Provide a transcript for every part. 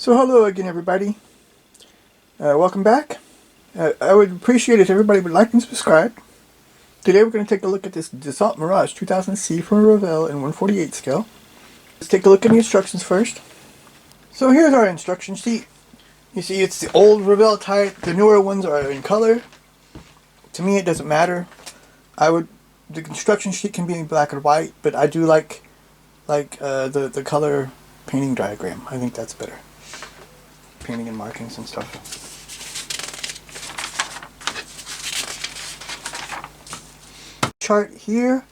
So hello again everybody, welcome back. I would appreciate it if everybody would like and subscribe. Today we're going to take a look at this Dassault Mirage 2000C from Revell in 1/48 scale. Let's take a look at the instructions first. So here's our instruction sheet. You see it's the old Revell type, the newer ones are in color. To me it doesn't matter. The instruction sheet can be in black and white, but I do like the color painting diagram. I think that's better. Painting and markings and stuff. Chart here,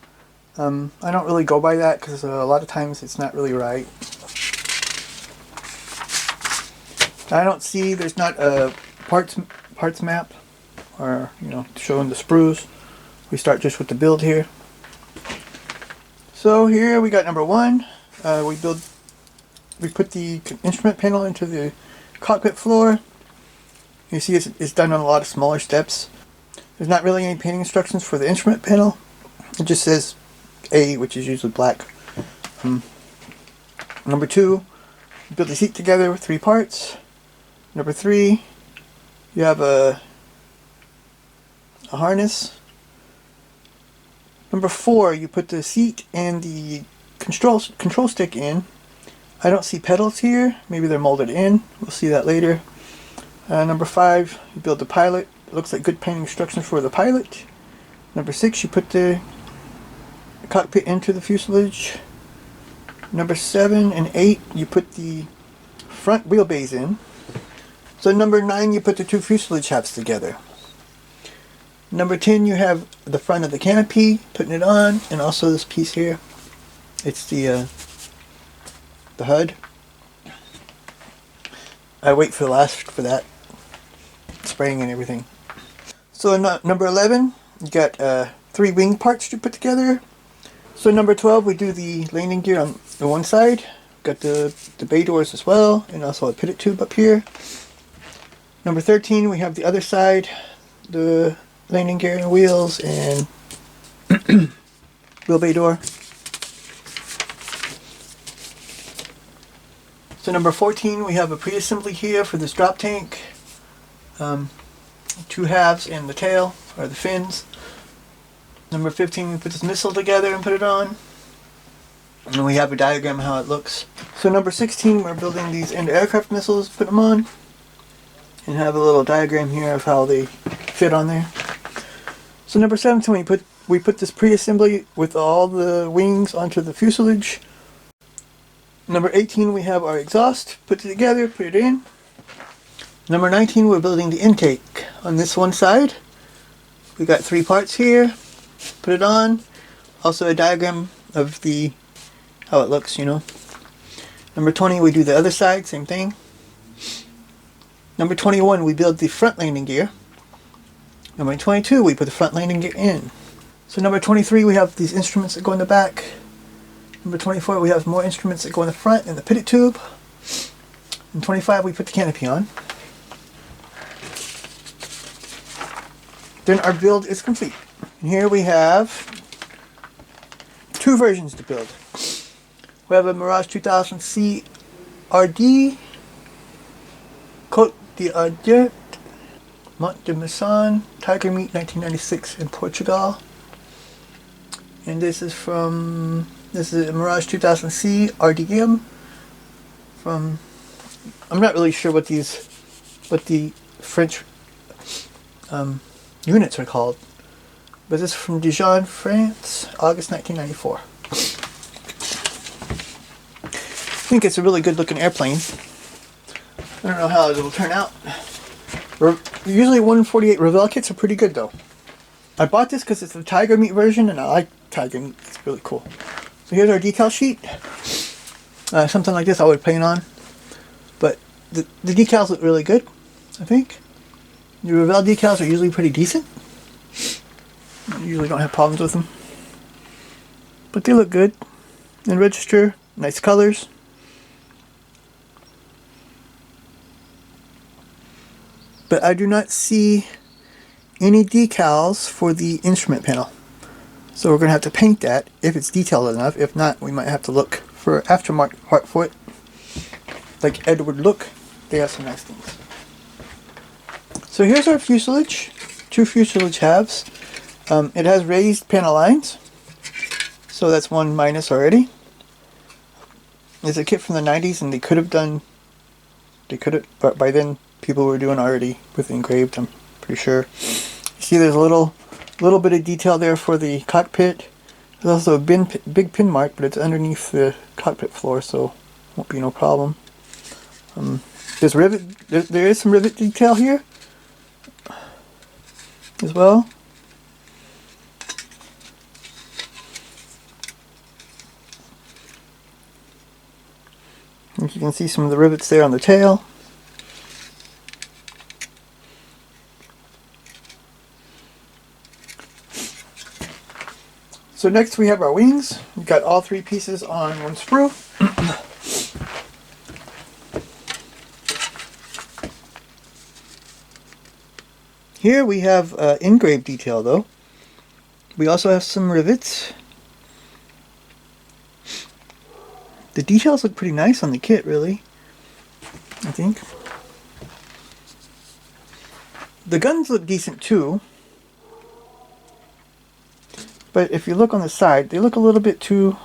I don't really go by that because a lot of times it's not really right. I don't see, there's not a parts map or, showing the sprues. We start just with the build here. So here we got number one. We put the instrument panel into the cockpit floor. You see it's done on a lot of smaller steps. There's not really any painting instructions for the instrument panel. It just says A, which is usually black. Number two, build the seat together with 3 parts. Number 3, you have a harness. Number 4, you put the seat and the control stick in. I don't see pedals here. Maybe they're molded in. We'll see that later. Number 5, you build the pilot. It looks like good painting instructions for the pilot. Number 6, you put the cockpit into the fuselage. Number 7 and 8, you put the front wheelbase in. So number 9, you put the 2 fuselage halves together. Number 10, you have the front of the canopy, putting it on, and also this piece here. It's the HUD. I wait for the last for that spraying and everything. So number 11, you got 3 wing parts to put together. So number 12, we do the landing gear on the one side. Got the bay doors as well, and also a pitot tube up here. Number 13, we have the other side, the landing gear and wheels and wheel bay door. So number 14, we have a pre-assembly here for this drop tank. 2 halves and the tail, or the fins. Number 15, we put this missile together and put it on. And we have a diagram of how it looks. So number 16, we're building these anti-aircraft missiles, put them on. And have a little diagram here of how they fit on there. So number 17, we put this pre-assembly with all the wings onto the fuselage. Number 18, we have our exhaust, put it together, put it in. Number 19, we're building the intake on this one side. We got 3 parts here, put it on. Also a diagram of how it looks, Number 20, we do the other side, same thing. Number 21, we build the front landing gear. Number 22, we put the front landing gear in. So number 23, we have these instruments that go in the back. Number 24, we have more instruments that go in the front and the pitot tube. And 25, we put the canopy on. Then our build is complete. And here we have 2 versions to build. We have a Mirage 2000C RD, Côte d'Argent, Mont de Marsan, Tiger Meat 1996 in Portugal. And this is a Mirage 2000C RDM from, I'm not really sure what the French units are called, but this is from Dijon, France, August 1994. I think it's a really good looking airplane. I don't know how it will turn out. Usually 1/48 Revell kits are pretty good though. I bought this because it's the Tiger Meat version and I like Tiger Meat, it's really cool. So here's our decal sheet. Something like this I would paint on. But the decals look really good, I think. The Revell decals are usually pretty decent. I usually don't have problems with them. But they look good. And register, nice colors. But I do not see any decals for the instrument panel. So we're going to have to paint that if it's detailed enough. If not, we might have to look for aftermarket part for it, like Edward Look they have some nice things. So here's our fuselage, 2 fuselage halves. It has raised panel lines, so that's one minus already. It's a kit from the 90s, and they could have, but by then people were doing already with engraved, I'm pretty sure. You see there's a little bit of detail there for the cockpit. There's also a big pin mark, but it's underneath the cockpit floor, so won't be no problem. There's rivet. There is some rivet detail here as well. You can see some of the rivets there on the tail. So next we have our wings. We've got all 3 pieces on 1 sprue. Here we have engraved detail though. We also have some rivets. The details look pretty nice on the kit, really, I think. The guns look decent too. But if you look on the side, they look a little bit too,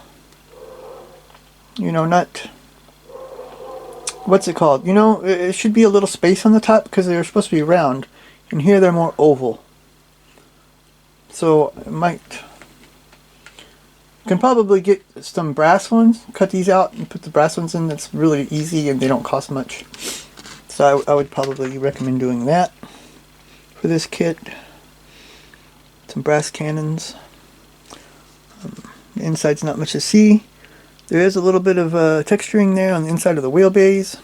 you know, not, what's it called? You know, it should be a little space on the top because they're supposed to be round. And here they're more oval. So you can probably get some brass ones, cut these out and put the brass ones in. That's really easy and they don't cost much. So I would probably recommend doing that for this kit. Some brass cannons. The inside's not much to see. There is a little bit of texturing there on the inside of the wheelbase.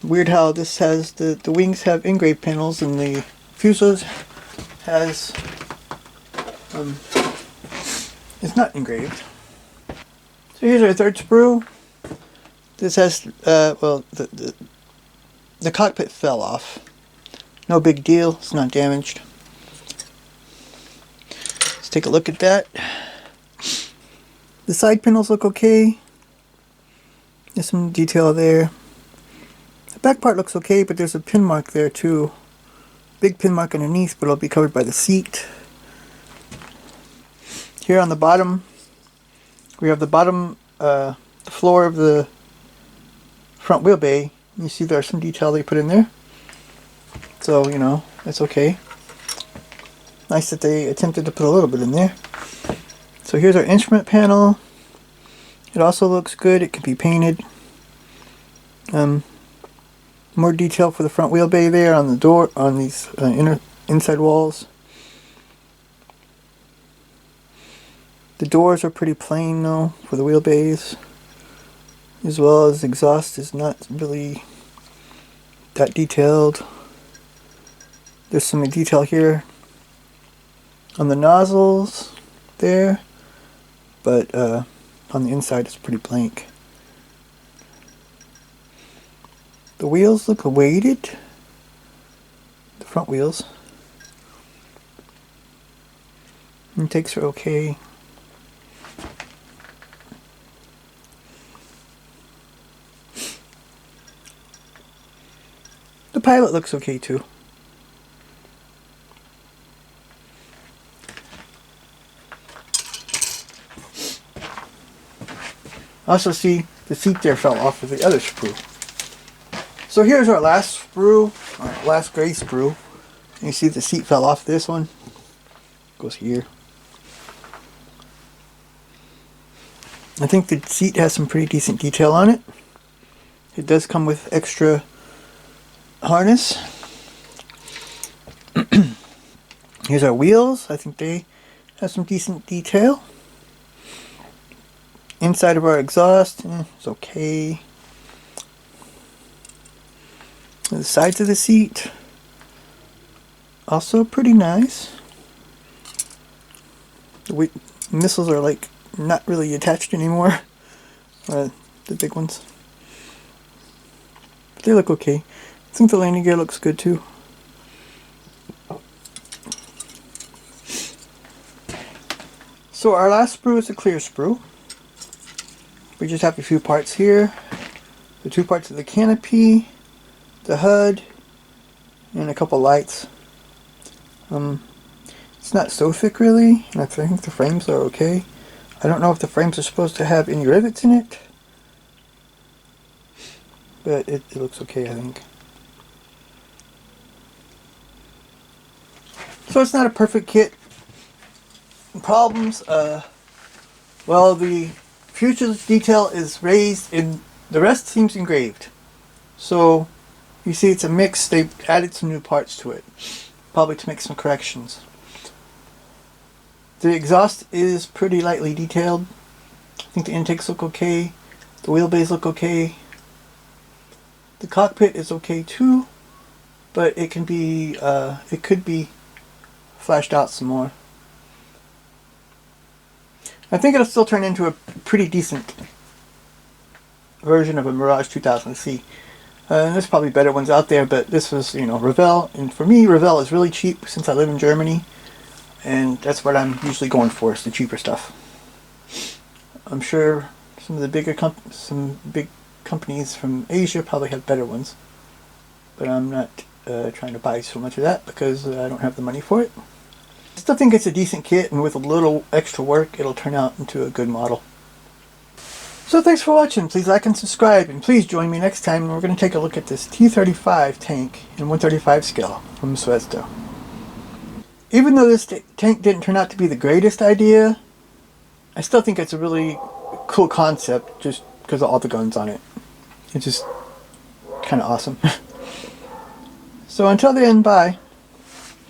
Weird how this has the wings have engraved panels and the fuselage has it's not engraved. So here's our 3rd sprue. This has well, the cockpit fell off. No big deal. It's not damaged. Let's take a look at that. The side panels look okay. There's some detail there. The back part looks okay, but there's a pin mark there too. Big pin mark underneath, but it'll be covered by the seat. Here on the bottom, we have the bottom, the floor of the front wheel bay. You see there's some detail they put in there. So, you know, that's okay. Nice that they attempted to put a little bit in there. So here's our instrument panel. It also looks good. It can be painted. More detail for the front wheel bay there on the door, on these inside walls. The doors are pretty plain though for the wheel bays, as well as exhaust is not really that detailed. There's some detail here on the nozzles there, but on the inside it's pretty blank. The wheels look weighted, the front wheels. Intakes are okay. The pilot looks okay too. Also see the seat there fell off of the other sprue. So here's our last sprue, our last gray sprue. You see the seat fell off this one. Goes here. I think the seat has some pretty decent detail on it. It does come with extra harness. Here's our wheels. I think they have some decent detail. Inside of our exhaust, it's okay. The sides of the seat, also pretty nice. The missiles are like not really attached anymore. The big ones. But they look okay. I think the landing gear looks good too. So our last sprue is a clear sprue. We just have a few parts here. The 2 parts of the canopy, the HUD, and a couple lights. It's not so thick really, and I think the frames are okay. I don't know if the frames are supposed to have any rivets in it, but it looks okay, I think. So it's not a perfect kit. Problems, well, the fuselage detail is raised and the rest seems engraved. So you see it's a mix. They've added some new parts to it, probably to make some corrections. The exhaust is pretty lightly detailed. I think the intakes look okay. The wheelbase look okay. The cockpit is okay too, but it could be flashed out some more. I think it'll still turn into a pretty decent version of a Mirage 2000C. There's probably better ones out there, but this was, you know, Revell, and for me, Revell is really cheap since I live in Germany, and that's what I'm usually going for, is the cheaper stuff. I'm sure some of the big companies from Asia probably have better ones, but I'm not trying to buy so much of that because I don't have the money for it. I still think it's a decent kit, and with a little extra work, it'll turn out into a good model. So thanks for watching. Please like and subscribe, and please join me next time when we're going to take a look at this T-35 tank in 135 scale from Swezda. Even though this tank didn't turn out to be the greatest idea, I still think it's a really cool concept just because of all the guns on it. It's just kind of awesome. So until then, bye.